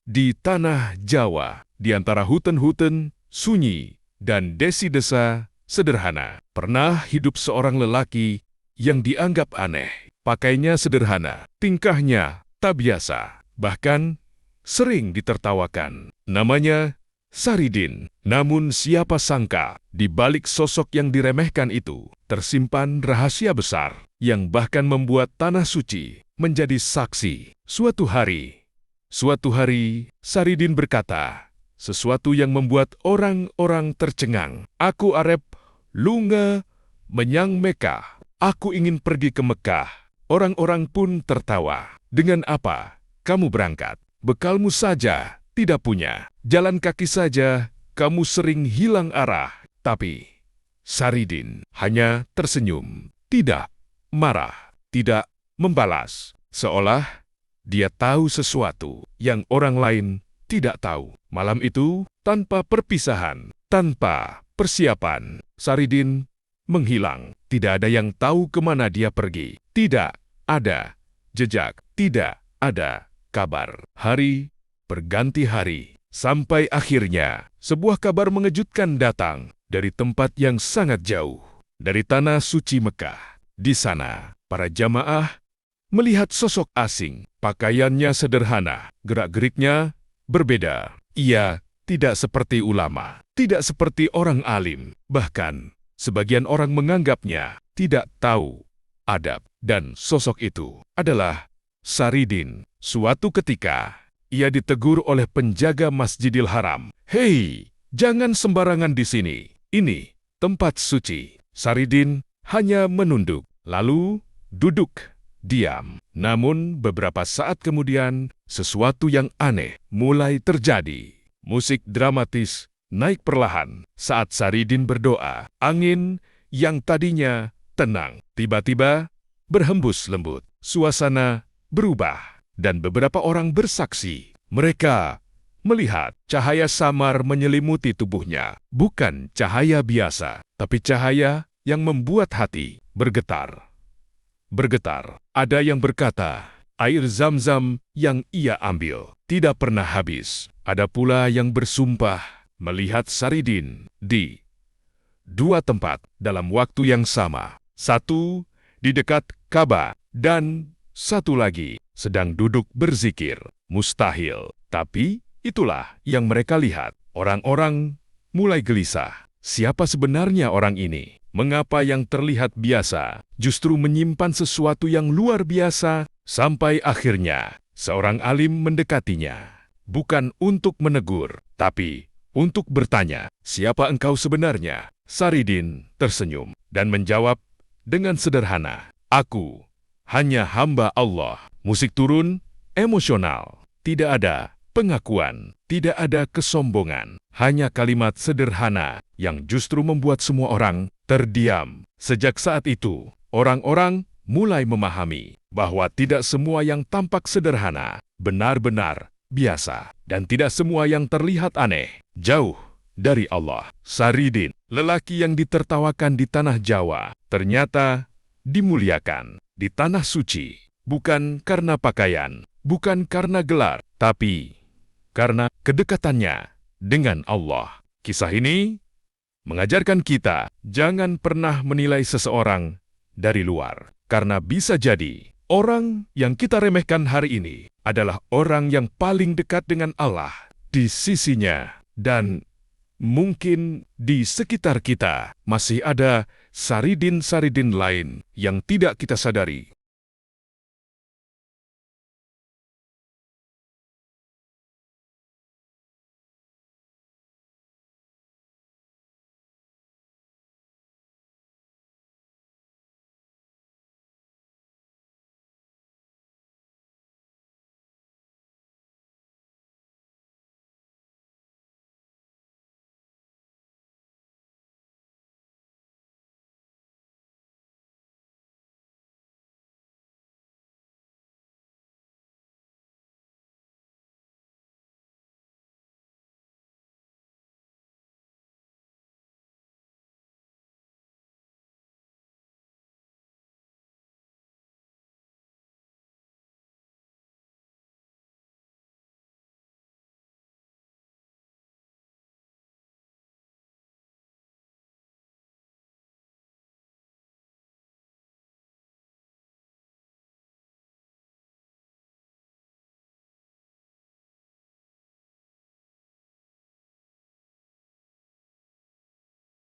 Di tanah Jawa, di antara hutan-hutan, sunyi, dan desi-desa sederhana, pernah hidup seorang lelaki yang dianggap aneh. Pakainya sederhana, tingkahnya tak biasa, bahkan sering ditertawakan. Namanya Saridin. Namun siapa sangka, di balik sosok yang diremehkan itu, tersimpan rahasia besar yang bahkan membuat Tanah Suci menjadi saksi. Suatu hari, Saridin berkata, sesuatu yang membuat orang-orang tercengang. Aku arep lunga menyang Mekah. Aku ingin pergi ke Mekah. Orang-orang pun tertawa. Dengan apa kamu berangkat? Bekalmu saja tidak punya. Jalan kaki saja kamu sering hilang arah. Tapi Saridin hanya tersenyum, tidak marah, tidak membalas. Seolah dia tahu sesuatu yang orang lain tidak tahu. Malam itu, tanpa perpisahan, tanpa persiapan, Saridin menghilang. Tidak ada yang tahu kemana dia pergi. Tidak ada jejak, tidak ada kabar. Hari berganti hari, sampai akhirnya sebuah kabar mengejutkan datang dari tempat yang sangat jauh, dari Tanah Suci Mekah. Di sana, para jamaah melihat sosok asing. Pakaiannya sederhana, gerak-geriknya berbeda. Ia tidak seperti ulama, tidak seperti orang alim. Bahkan, sebagian orang menganggapnya tidak tahu adab. Dan sosok itu adalah Saridin. Suatu ketika, ia ditegur oleh penjaga Masjidil Haram. "Hei, jangan sembarangan di sini. Ini tempat suci." Saridin hanya menunduk, lalu duduk diam. Namun beberapa saat kemudian, sesuatu yang aneh mulai terjadi. Musik dramatis naik perlahan saat Saridin berdoa. Angin yang tadinya tenang tiba-tiba berhembus lembut. Suasana berubah dan beberapa orang bersaksi. Mereka melihat cahaya samar menyelimuti tubuhnya. Bukan cahaya biasa, tapi cahaya yang membuat hati bergetar. Ada yang berkata, air Zam-Zam yang ia ambil tidak pernah habis. Ada pula yang bersumpah melihat Saridin di dua tempat dalam waktu yang sama. Satu di dekat Ka'bah dan satu lagi sedang duduk berzikir. Mustahil. Tapi itulah yang mereka lihat. Orang-orang mulai gelisah. Siapa sebenarnya orang ini? Mengapa yang terlihat biasa justru menyimpan sesuatu yang luar biasa? Sampai akhirnya seorang alim mendekatinya. Bukan untuk menegur, tapi untuk bertanya, "Siapa engkau sebenarnya?" Saridin tersenyum dan menjawab dengan sederhana, "Aku hanya hamba Allah." Musik turun, emosional. Tidak ada pengakuan, tidak ada kesombongan. Hanya kalimat sederhana yang justru membuat semua orang terdiam. Sejak saat itu, orang-orang mulai memahami bahwa tidak semua yang tampak sederhana benar-benar biasa. Dan tidak semua yang terlihat aneh jauh dari Allah. Saridin, lelaki yang ditertawakan di tanah Jawa, ternyata dimuliakan di Tanah Suci. Bukan karena pakaian, bukan karena gelar, tapi karena kedekatannya dengan Allah. Kisah ini mengajarkan kita jangan pernah menilai seseorang dari luar. Karena bisa jadi orang yang kita remehkan hari ini adalah orang yang paling dekat dengan Allah di sisinya. Dan mungkin di sekitar kita masih ada Saridin-Saridin lain yang tidak kita sadari.